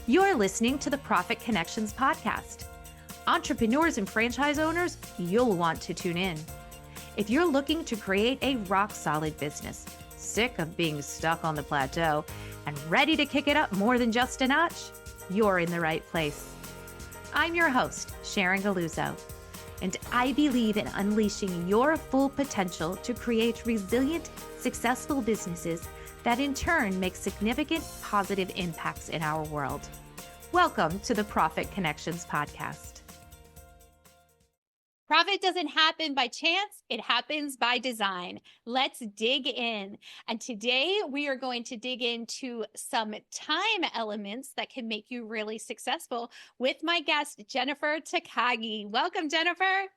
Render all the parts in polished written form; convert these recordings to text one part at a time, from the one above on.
You're listening to the Profit Connections podcast. Entrepreneurs and franchise owners, you'll want to tune in. If you're looking to create a rock-solid business, sick of being stuck on the plateau, and ready to kick it up more than just a notch, you're in the right place. I'm your host, Sharon, and I believe in unleashing your full potential to create resilient, successful businesses that in turn make significant positive impacts in our world. Welcome to the Profit Connections podcast. Profit doesn't happen by chance, it happens by design. Let's dig in. And today we are going to dig into some time elements that can make you really successful with my guest, Jennifer Takagi. Welcome, Jennifer.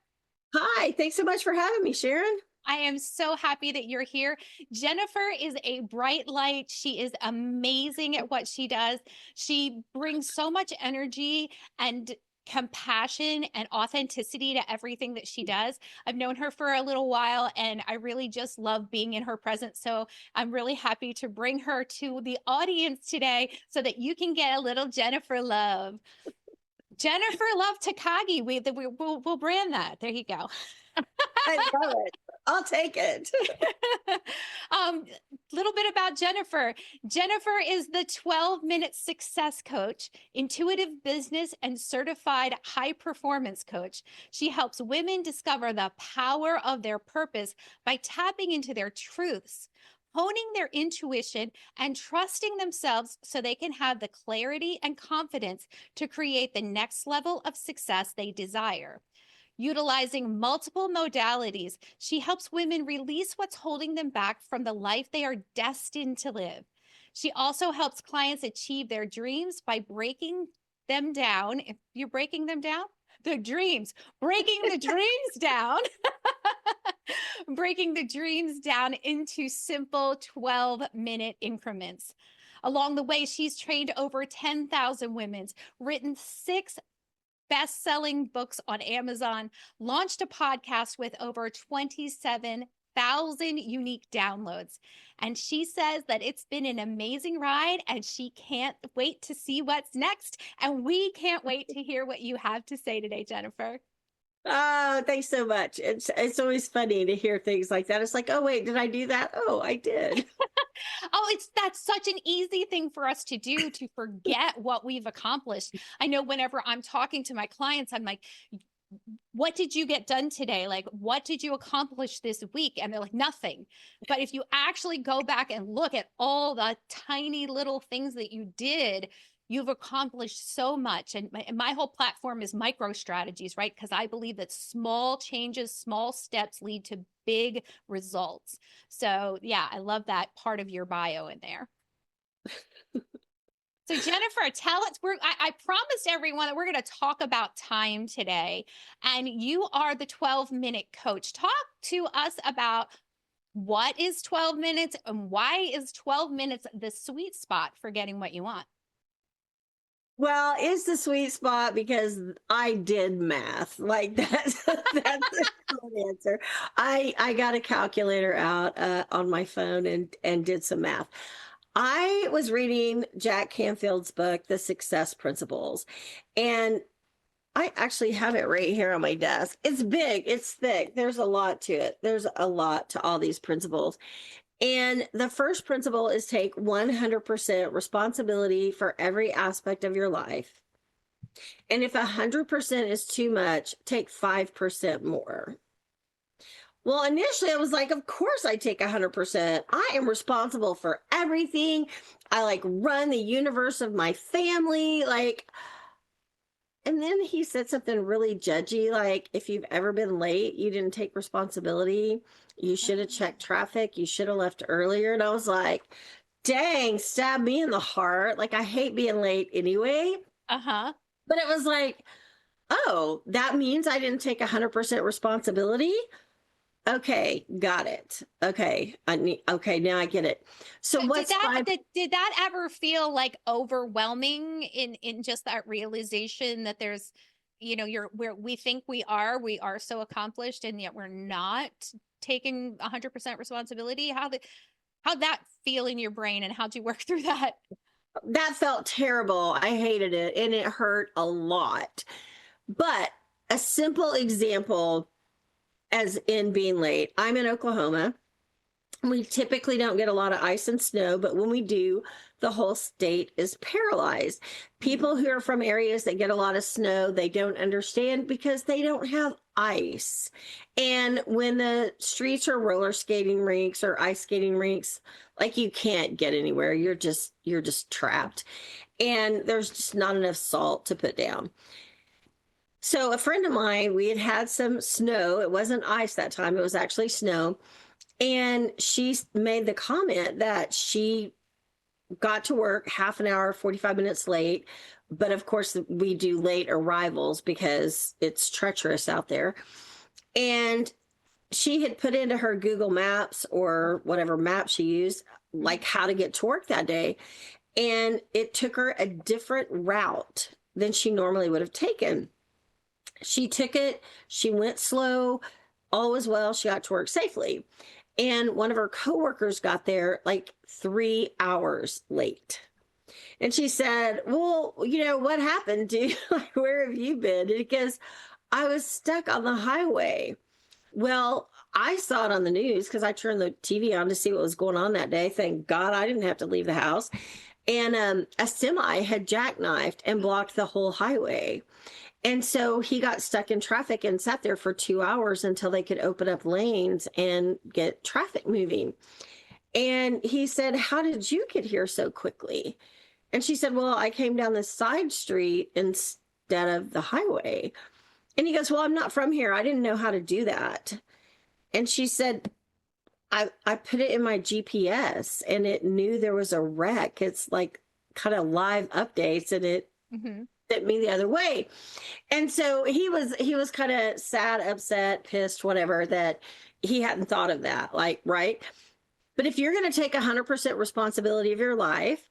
Hi, thanks so much for having me, Sharon. I am so happy that you're here. Jennifer is a bright light. She is amazing at what she does. She brings so much energy and compassion and authenticity to everything that she does. I've known her for a little while and I really just love being in her presence. So I'm really happy to bring her to the audience today so that you can get a little Jennifer love. Jennifer Love Takagi. We'll brand that. There you go. I love it. I'll take it. Little bit about Jennifer. Jennifer is the 12-minute success coach, intuitive business, and certified high performance coach. She helps women discover the power of their purpose by tapping into their truths, honing their intuition, and trusting themselves so they can have the clarity and confidence to create the next level of success they desire. Utilizing multiple modalities, she helps women release what's holding them back from the life they are destined to live. She also helps clients achieve their dreams by breaking them down. If you're breaking them down, breaking the dreams down, breaking the dreams down into simple 12-minute increments. Along the way, she's trained over 10,000 women, written 6 best-selling books on Amazon, launched a podcast with over 27,000 unique downloads. And she says that it's been an amazing ride and she can't wait to see what's next. And we can't wait to hear what you have to say today, Jennifer. Oh, thanks so much. It's always funny to hear things like that. It's like, oh, wait, did I do that? Oh, I did. That's such an easy thing for us to do, to forget what we've accomplished. I know whenever I'm talking to my clients, I'm like, what did you get done today? Like, what did you accomplish this week? And they're like, nothing. But if you actually go back and look at all the tiny little things that you did, you've accomplished so much. And my whole platform is micro strategies, right? Because I believe that small changes, small steps lead to big results. So yeah, I love that part of your bio in there. So Jennifer, tell us, I promised everyone that we're going to talk about time today. And you are the 12-minute coach. Talk to us about what is 12 minutes and why is 12 minutes the sweet spot for getting what you want? Well, it's the sweet spot because I did math. Like that's the short answer. I got a calculator out on my phone and did some math. I was reading Jack Canfield's book, The Success Principles, and I actually have it right here on my desk. It's big, it's thick. There's a lot to it. There's a lot to all these principles. And the first principle is take 100% responsibility for every aspect of your life. And if 100% is too much, take 5% more. Well, initially I was like, of course I take 100%. I am responsible for everything. I run the universe of my family. And then he said something really judgy, like, if you've ever been late, you didn't take responsibility. You should have checked traffic. You should have left earlier. And I was like, dang, stab me in the heart. Like, I hate being late anyway. Uh-huh. But it was like, oh, that means I didn't take 100% responsibility. Okay, got it. Okay, now I get it. So did that ever feel like overwhelming in just that realization that there's, where we think we are so accomplished and yet we're not taking 100% responsibility? How'd that feel in your brain and how'd you work through that? That felt terrible. I hated it and it hurt a lot. But a simple example, as in being late, I'm in Oklahoma. We typically don't get a lot of ice and snow, but when we do, the whole state is paralyzed. Mhm. People who are from areas that get a lot of snow, they don't understand because they don't have ice. And when the streets are roller skating rinks or ice skating rinks, like you can't get anywhere. You're just trapped. And there's just not enough salt to put down. So a friend of mine, we had had some snow. It wasn't ice that time, it was actually snow. And she made the comment that she got to work half an hour, 45 minutes late. But of course, we do late arrivals because it's treacherous out there. And she had put into her Google Maps or whatever map she used, Mhm. like how to get to work that day. And it took her a different route than she normally would have taken. She took it, she went slow, all was well, she got to work safely. And one of her coworkers got there like 3 hours late. And she said, well, what happened, dude? Like, where have you been? Because I was stuck on the highway. Well, I saw it on the news because I turned the TV on to see what was going on that day. Thank God I didn't have to leave the house. And a semi had jackknifed and blocked the whole highway. And so he got stuck in traffic and sat there for 2 hours until they could open up lanes and get traffic moving. And he said, how did you get here so quickly? And she said, well, I came down the side street instead of the highway. And he goes, well, I'm not from here. I didn't know how to do that. And she said, I put it in my GPS and it knew there was a wreck. It's like kind of live updates and it Mhm. sent me the other way. And so he was kind of sad, upset, pissed, whatever, that he hadn't thought of that. Like, right. But if you're going to take 100% responsibility of your life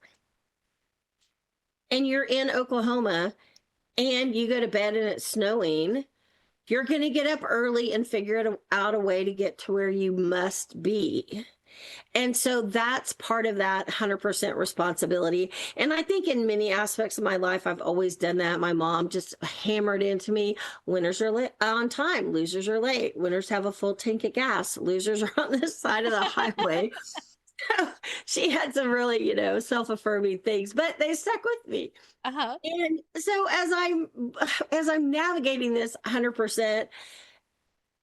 and you're in Oklahoma and you go to bed and it's snowing, you're going to get up early and figure out a way to get to where you must be. And so that's part of that 100% responsibility. And I think in many aspects of my life, I've always done that. My mom just hammered into me, winners are on time, losers are late. Winners have a full tank of gas, losers are on this side of the highway. She had some really, self-affirming things, but they stuck with me. Uh-huh. And so as I'm navigating this 100%,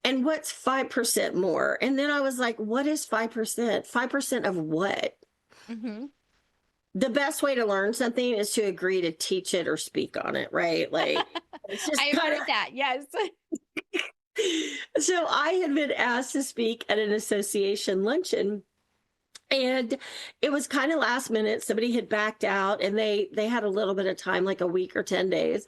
and what's 5% more? And then I was like, what is 5%? 5% of what? Mhm. The best way to learn something is to agree to teach it or speak on it, right? Like, it's just I've kind heard that. Yes. of. So I had been asked to speak at an association luncheon. And it was kind of last minute. Somebody had backed out and they had a little bit of time, like a week or 10 days.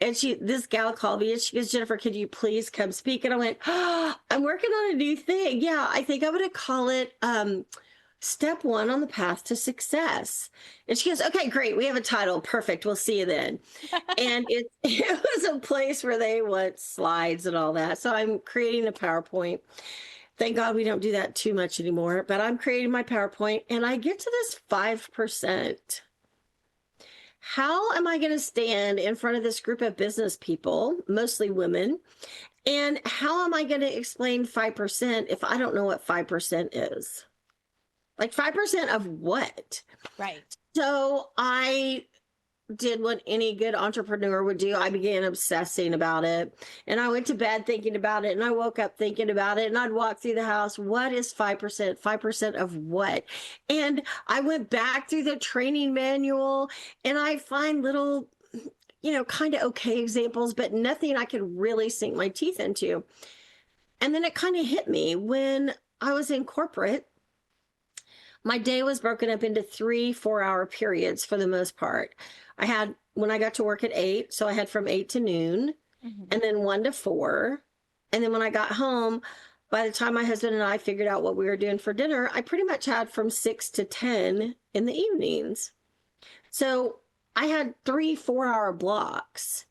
And this gal called me and she goes, Jennifer, could you please come speak? And I went, oh, I'm working on a new thing. Yeah, I think I'm going to call it Step One on the Path to Success. And she goes, okay, great. We have a title. Perfect. We'll see you then. And it, it was a place where they want slides and all that. So I'm creating a PowerPoint. Thank God we don't do that too much anymore. But I'm creating my PowerPoint and I get to this 5%. How am I going to stand in front of this group of business people, mostly women? And how am I going to explain 5% if I don't know what 5% is? Like 5% of what? Right. So I did what any good entrepreneur would do. I began obsessing about it. And I went to bed thinking about it. And I woke up thinking about it. And I'd walk through the house. What is 5%? 5% of what? And I went back through the training manual and I find little, kind of okay examples, but nothing I could really sink my teeth into. And then it kind of hit me when I was in corporate. My day was broken up into 3 4-hour periods for the most part. I had when I got to work at 8, so I had from 8 to noon, Mhm. and then 1 to 4. And then when I got home, by the time my husband and I figured out what we were doing for dinner, I pretty much had from 6 to 10 in the evenings. So I had 3 4-hour blocks.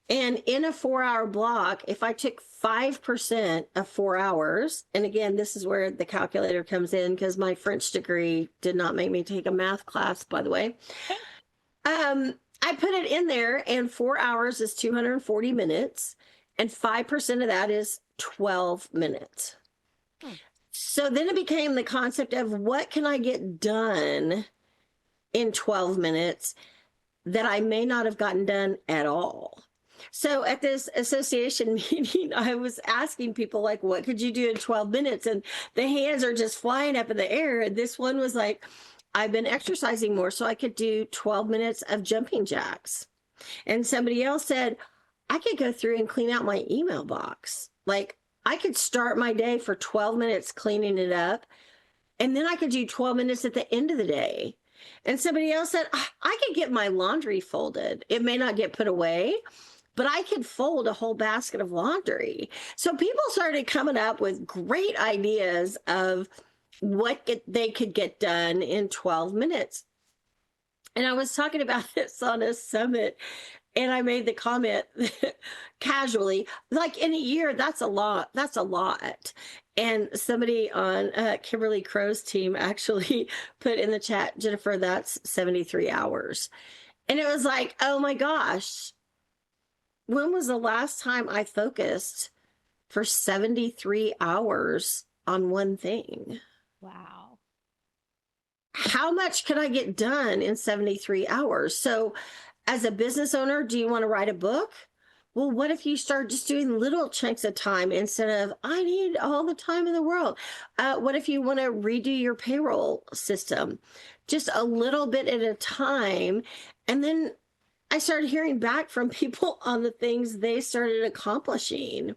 And in a 4-hour block, if I took 5% of 4 hours, and again, this is where the calculator comes in because my French degree did not make me take a math class, by the way. I put it in there, and 4 hours is 240 minutes, and 5% of that is 12 minutes. Hmm. So then it became the concept of what can I get done in 12 minutes that I may not have gotten done at all. So at this association meeting, I was asking people, like, what could you do in 12 minutes? And the hands are just flying up in the air. And this one was like, I've been exercising more, so I could do 12 minutes of jumping jacks. And somebody else said, I could go through and clean out my email box. Like, I could start my day for 12 minutes cleaning it up, and then I could do 12 minutes at the end of the day. And somebody else said, I could get my laundry folded. It may not get put away, but I could fold a whole basket of laundry. So people started coming up with great ideas of what they could get done in 12 minutes. And I was talking about this on a summit, and I made the comment casually, like, in a year, that's a lot. That's a lot. And somebody on Kimberly Crow's team actually put in the chat, Jennifer, that's 73 hours. And it was like, oh my gosh, when was the last time I focused for 73 hours on one thing? Wow. How much can I get done in 73 hours? So, as a business owner, do you want to write a book? Well, what if you start just doing little chunks of time instead of, I need all the time in the world? What if you want to redo your payroll system? Just a little bit at a time. And then I started hearing back from people on the things they started accomplishing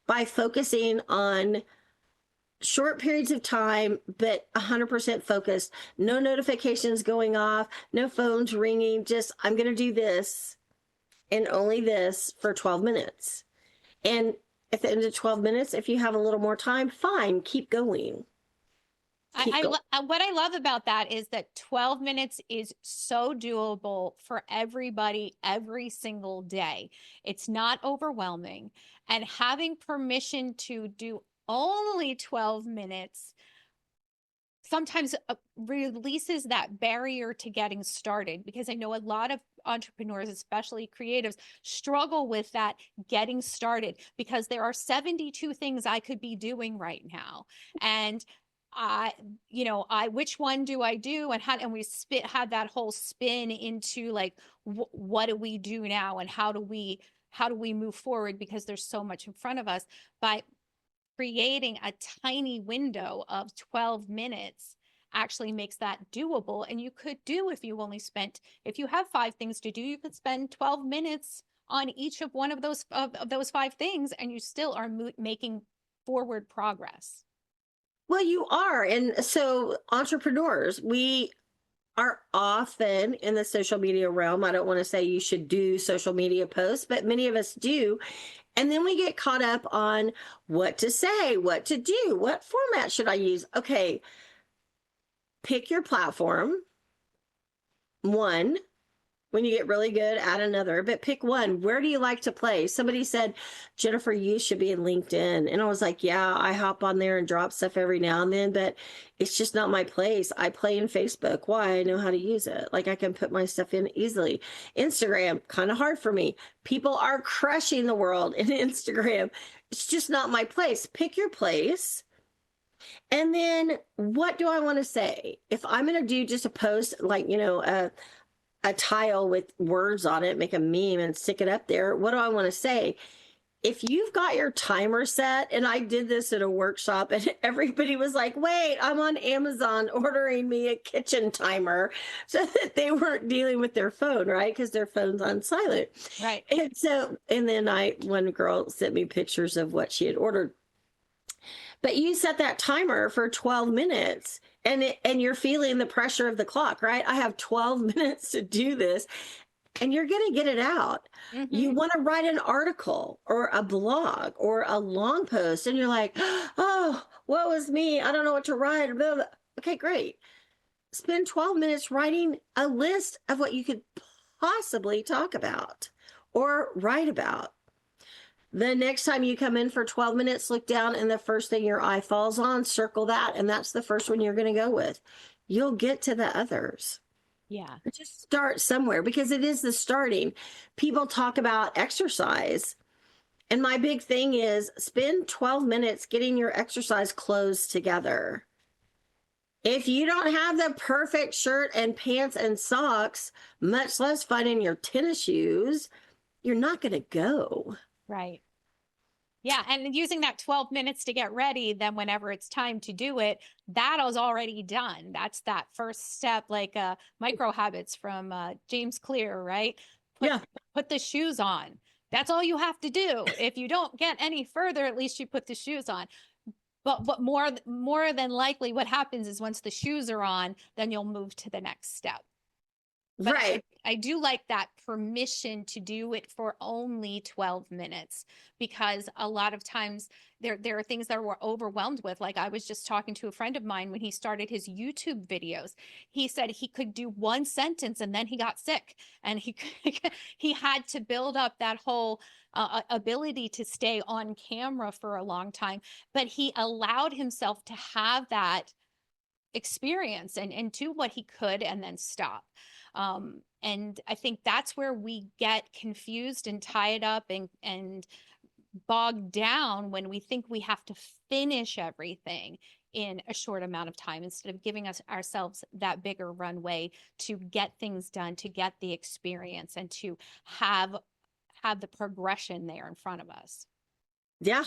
by focusing on short periods of time, but 100% focused. No notifications going off, no phones ringing. Just, I'm going to do this and only this for 12 minutes. And at the end of 12 minutes, if you have a little more time, fine, keep going. What I love about that is that 12 minutes is so doable for everybody every single day. It's not overwhelming, and having permission to do only 12 minutes sometimes releases that barrier to getting started, because I know a lot of entrepreneurs, especially creatives, struggle with that getting started because there are 72 things I could be doing right now. And which one do I do? And we had that whole spin into like, what do we do now? And how do we move forward? Because there's so much in front of us. By creating a tiny window of 12 minutes actually makes that doable. And you could do, if you have 5 things to do, you could spend 12 minutes on each of one of those 5 things, and you still are making forward progress. Well, you are. And so, entrepreneurs, we are often in the social media realm. I don't want to say you should do social media posts, but many of us do. And then we get caught up on what to say, what to do, what format should I use? Okay, pick your platform. One, when you get really good, add another, but pick one. Where do you like to play? Somebody said, Jennifer, you should be in LinkedIn. And I was like, yeah, I hop on there and drop stuff every now and then, but it's just not my place. I play in Facebook. Why? I know how to use it. Like, I can put my stuff in easily. Instagram, kind of hard for me. People are crushing the world in Instagram. It's just not my place. Pick your place. And then what do I want to say? If I'm going to do just a post, like, a tile with words on it, make a meme and stick it up there, what do I want to say? If you've got your timer set, and I did this at a workshop, and everybody was like, wait, I'm on Amazon ordering me a kitchen timer, so that they weren't dealing with their phone, right? Because their phone's on silent. Right. And then one girl sent me pictures of what she had ordered. But you set that timer for 12 minutes, and you're feeling the pressure of the clock, right? I have 12 minutes to do this, and you're going to get it out. Mm-hmm. You want to write an article or a blog or a long post, and you're like, oh, what was me? I don't know what to write. Blah, blah. Okay, great. Spend 12 minutes writing a list of what you could possibly talk about or write about. The next time you come in for 12 minutes, look down, and the first thing your eye falls on, circle that, and that's the first one you're going to go with. You'll get to the others. Yeah. Just start somewhere because it is the starting. People talk about exercise. And my big thing is spend 12 minutes getting your exercise clothes together. If you don't have the perfect shirt and pants and socks, much less finding your tennis shoes, you're not going to go. Right. Yeah, and using that 12 minutes to get ready, then whenever it's time to do it, that is already done. That's that first step, like micro habits from James Clear, right? Put Yeah. put the shoes on. That's all you have to do. If you don't get any further, at least you put the shoes on. But more than likely, what happens is once the shoes are on, then you'll move to the next step. But Right. I do like that permission to do it for only 12 minutes because a lot of times there are things that we're overwhelmed with. Like I was just talking to a friend of mine when he started his YouTube videos. He said he could do one sentence and then he got sick and he had to build up that whole ability to stay on camera for a long time, but he allowed himself to have that experience and do what he could and then stop. And I think that's where we get confused and tied up and bogged down when we think we have to finish everything in a short amount of time instead of giving us ourselves that bigger runway to get things done, to get the experience and to have the progression there in front of us. Yeah.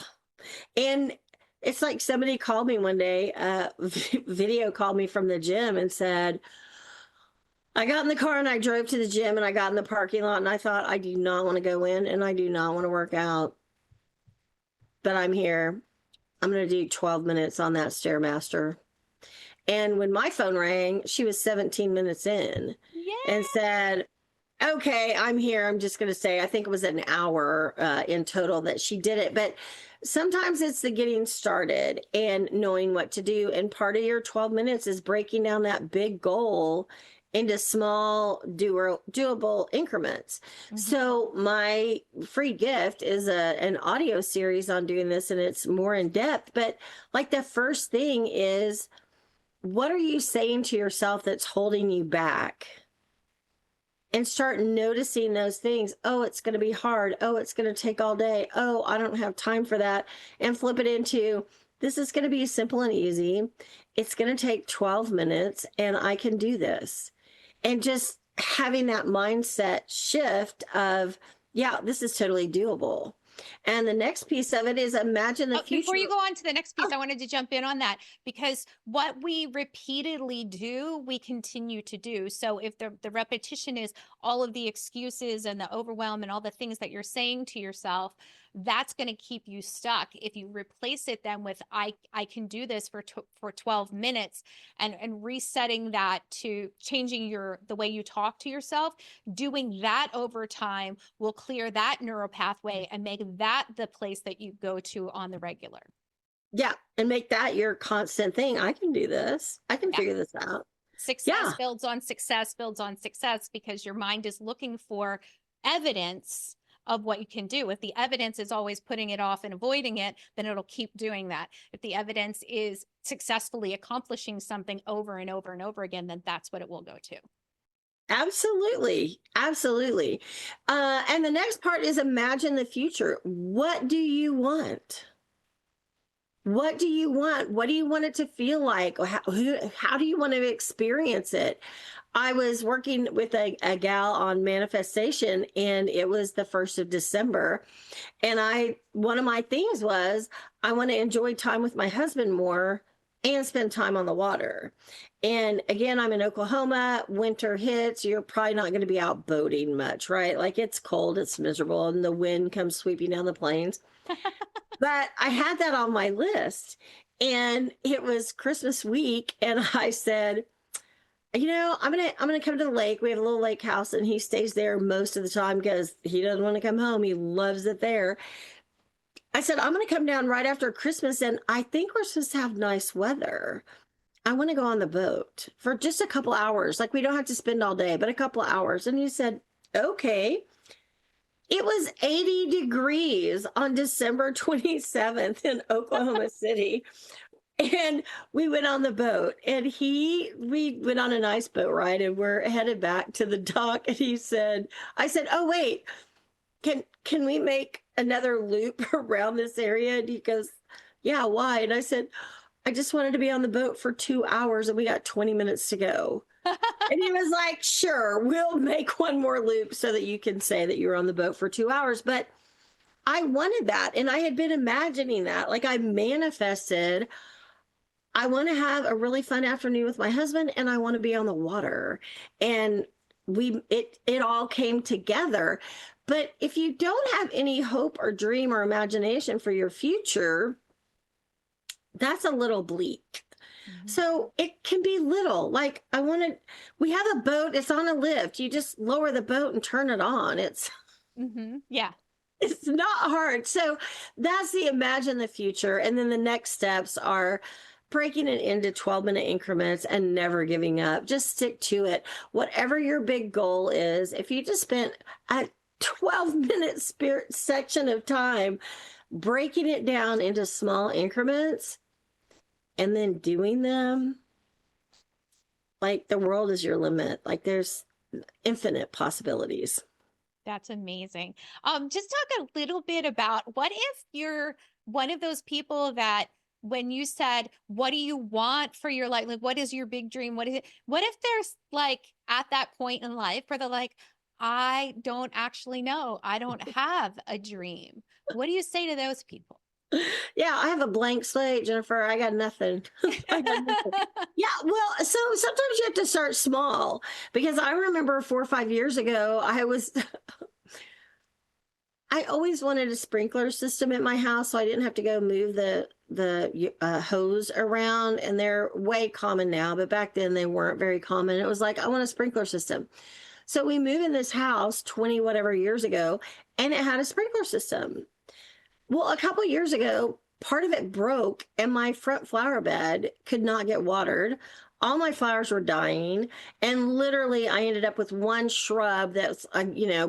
And it's like somebody called me one day, video called me from the gym and said, I got in the car and I drove to the gym and I got in the parking lot and I thought, I do not want to go in and I do not want to work out, but I'm here. I'm going to do 12 minutes on that Stairmaster. And when my phone rang, she was 17 minutes in and Yeah. said, okay, I'm here. I'm just going to say, I think it was an hour in total that she did it. But sometimes it's the getting started and knowing what to do. And part of your 12 minutes is breaking down that big goal into small, doable increments. Mm-hmm. So my free gift is an audio series on doing this, and it's more in depth. But like the first thing is, what are you saying to yourself that's holding you back? And start noticing those things. Oh, it's going to be hard. Oh, it's going to take all day. Oh, I don't have time for that. And flip it into, this is going to be simple and easy. It's going to take 12 minutes and I can do this. And just having that mindset shift of, yeah, this is totally doable. And the next piece of it is imagine the Oh, before future. you go on to the next piece, Oh, I wanted to jump in on that because what we repeatedly do, we continue to do. So if the repetition is all of the excuses and the overwhelm and all the things that you're saying to yourself, that's going to keep you stuck. If you replace it then with I can do this for 12 minutes and resetting that to changing the way you talk to yourself, doing that over time will clear that neural pathway and make that the place that you go to on the regular. yeah. And make that your constant thing. I can do this. I can Yeah. figure this out. Success Yeah. builds on success, builds on success because your mind is looking for evidence of what you can do. If the evidence is always putting it off and avoiding it, then it'll keep doing that. If the evidence is successfully accomplishing something over and over and over again, then that's what it will go to. Absolutely. Absolutely. And the next part is imagine the future. What do you want? What do you want? What do you want it to feel like? Or how do you want to experience it? I was working with a gal on manifestation, and it was the 1st of December. And one of my things was, I want to enjoy time with my husband more and spend time on the water. And again, I'm in Oklahoma, winter hits, you're probably not going to be out boating much, right? Like it's cold, it's miserable, and the wind comes sweeping down the plains. But I had that on my list. And it was Christmas week. And I said, I'm gonna come to the lake. We have a little lake house, and he stays there most of the time because he doesn't want to come home. He loves it there. I said, I'm gonna come down right after Christmas, and I think we're supposed to have nice weather. I want to go on the boat for just a couple hours. Like we don't have to spend all day, but a couple hours. And he said, okay. It was 80 degrees on December 27th in Oklahoma City. And we went on the boat, and we went on a nice boat ride, and we're headed back to the dock. And I said, "Oh, wait, can we make another loop around this area?" And he goes, "Yeah, why?" And I said, "I just wanted to be on the boat for 2 hours, and we got 20 minutes to go." And he was like, "Sure, we'll make one more loop so that you can say that you were on the boat for 2 hours." But I wanted that. And I had been imagining that. Like, I manifested, I want to have a really fun afternoon with my husband, and I want to be on the water. And it all came together. But if you don't have any hope or dream or imagination for your future, that's a little bleak. Mhm. So it can be little. Like, we have a boat, it's on a lift. You just lower the boat and turn it on. Yeah. It's not hard. So that's the imagine the future. And then the next steps are breaking it into 12-minute increments and never giving up. Just stick to it. Whatever your big goal is, if you just spent a 12-minute spirit section of time breaking it down into small increments and then doing them, like, the world is your limit. Like, there's infinite possibilities. That's amazing. Just talk a little bit about what if you're one of those people that when you said, what do you want for your life? Like, what is your big dream? What is it? What if there's like at that point in life where they're like, I don't actually know. I don't have a dream. What do you say to those people? Yeah, I have a blank slate, Jennifer. I got nothing. I got nothing. Yeah, well, so sometimes you have to start small, because I remember 4 or 5 years ago, I always wanted a sprinkler system at my house, so I didn't have to go move the hose around. And they're way common now, but back then they weren't very common. It was like, I want a sprinkler system. So we moved in this house 20 whatever years ago, and it had a sprinkler system. Well, a couple years ago, part of it broke, and my front flower bed could not get watered. All my flowers were dying, and literally, I ended up with one shrub that's,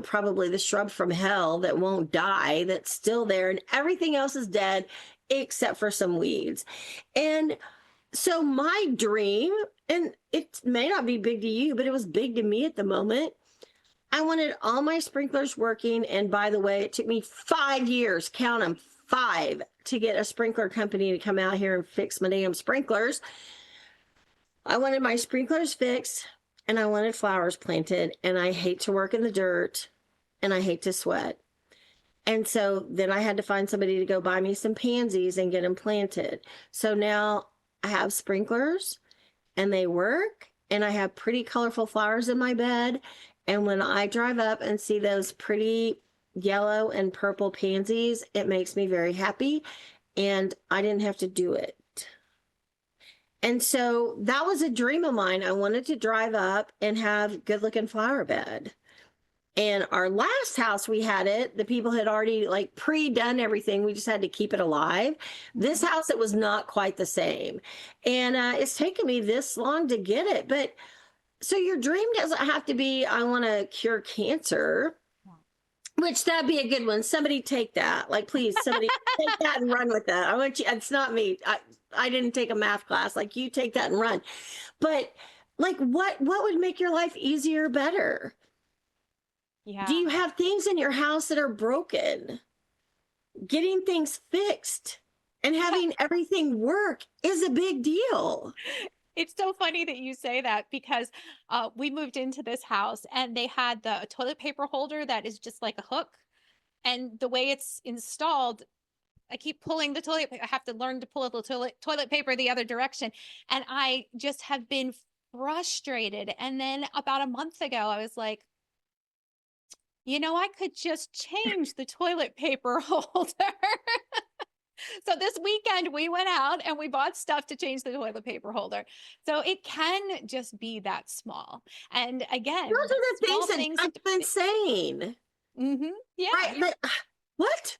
probably the shrub from hell that won't die, that's still there, and everything else is dead except for some weeds. And so, my dream, and it may not be big to you, but it was big to me at the moment. I wanted all my sprinklers working. And by the way, it took me 5 years, count them, five, to get a sprinkler company to come out here and fix my damn sprinklers. I wanted my sprinklers fixed, and I wanted flowers planted. And I hate to work in the dirt, and I hate to sweat. And so then I had to find somebody to go buy me some pansies and get them planted. So now I have sprinklers, and they work, and I have pretty colorful flowers in my bed. And when I drive up and see those pretty yellow and purple pansies, it makes me very happy. And I didn't have to do it. And so that was a dream of mine. I wanted to drive up and have good looking flower bed. And our last house, we had it, the people had already like pre-done everything. We just had to keep it alive. This house, it was not quite the same. And it's taken me this long to get it. But so your dream doesn't have to be, I want to cure cancer, which that'd be a good one. Somebody take that. Like, please, somebody take that and run with that. I want you, it's not me. I didn't take a math class. Like, you take that and run. But like, what would make your life easier, better? Yeah. Do you have things in your house that are broken? Getting things fixed and having everything work is a big deal. It's so funny that you say that because we moved into this house and they had the toilet paper holder that is just like a hook. And the way it's installed, I keep pulling the toilet. I have to learn to pull the toilet paper the other direction. And I just have been frustrated. And then about a month ago, I was like, I could just change the toilet paper holder. So this weekend we went out and we bought stuff to change the toilet paper holder. So it can just be that small. And again, Those are the small things that drive you insane. Yeah. Right? What?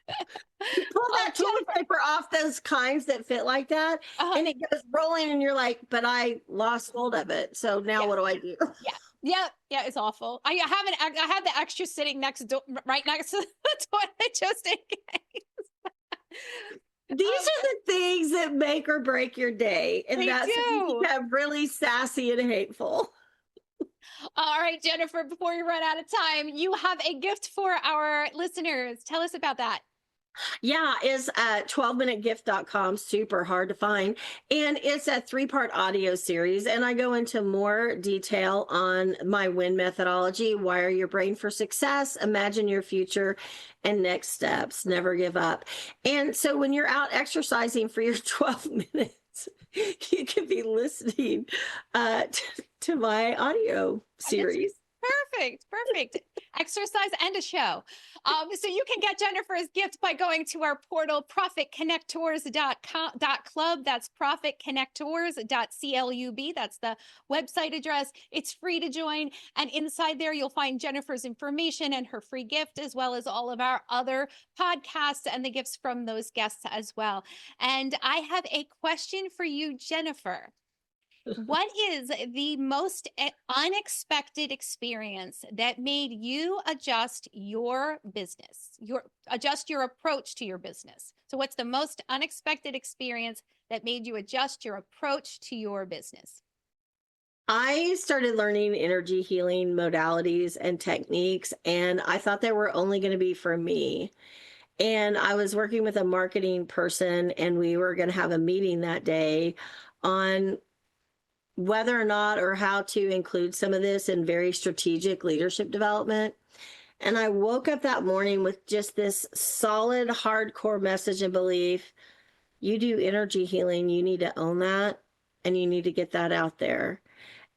You pull that toilet Jennifer, paper off those kinds that fit like that, uh, and it goes rolling, and you're like, but I lost hold of it. So now yeah, what do I do? yeah, it's awful. I have the extra sitting right next to the toilet just in case. These are the things that make or break your day, and They that's when you do. become really sassy and hateful. All right, Jennifer, before we run out of time, you have a gift for our listeners. Tell us about that. Yeah, it's 12minutegift.com, super hard to find. And it's a three-part audio series. And I go into more detail on my WIN methodology, wire your brain for success, imagine your future, and next steps, never give up. And so when you're out exercising for your 12 minutes, you can be listening to my audio That's series. perfect. Exercise and a show. So you can get Jennifer's gift by going to our portal, profitconnectors.club. That's profitconnectors.club. That's the website address. It's free to join. And inside there, you'll find Jennifer's information and her free gift, as well as all of our other podcasts and the gifts from those guests as well. And I have a question for you, Jennifer. What is the most unexpected experience that made you adjust your business, adjust your approach to your business? So what's the most unexpected experience that made you adjust your approach to your business? I started learning energy healing modalities and techniques, and I thought they were only going to be for me. And I was working with a marketing person, and we were going to have a meeting that day on whether or not or how to include some of this in very strategic leadership development. And I woke up that morning with just this solid, hardcore message and belief: you do energy healing, you need to own that, and you need to get that out there.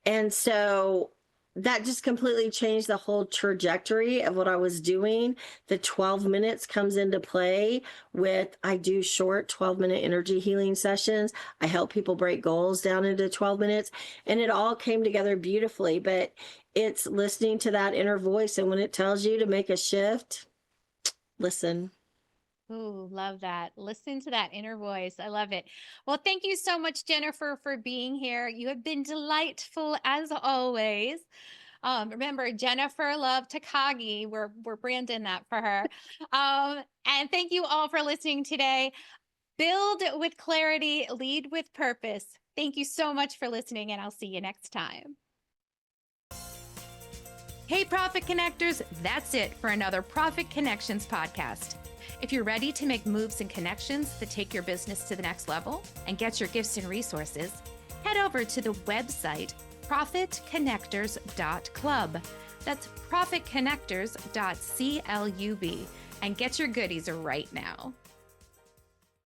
And so that just completely changed the whole trajectory of what I was doing. The 12 minutes comes into play with, I do short 12-minute energy healing sessions. I help people break goals down into 12 minutes, and it all came together beautifully. But it's listening to that inner voice. And when it tells you to make a shift, listen. Ooh, love that. Listen to that inner voice. I love it. Well, thank you so much, Jennifer, for being here. You have been delightful as always. Remember, Jennifer Love Takagi. We're branding that for her. And thank you all for listening today. Build with clarity, lead with purpose. Thank you so much for listening, and I'll see you next time. Hey, Profit Connectors, that's it for another Profit Connections podcast. If you're ready to make moves and connections that take your business to the next level and get your gifts and resources, head over to the website profitconnectors.club. That's profitconnectors.club, and get your goodies right now.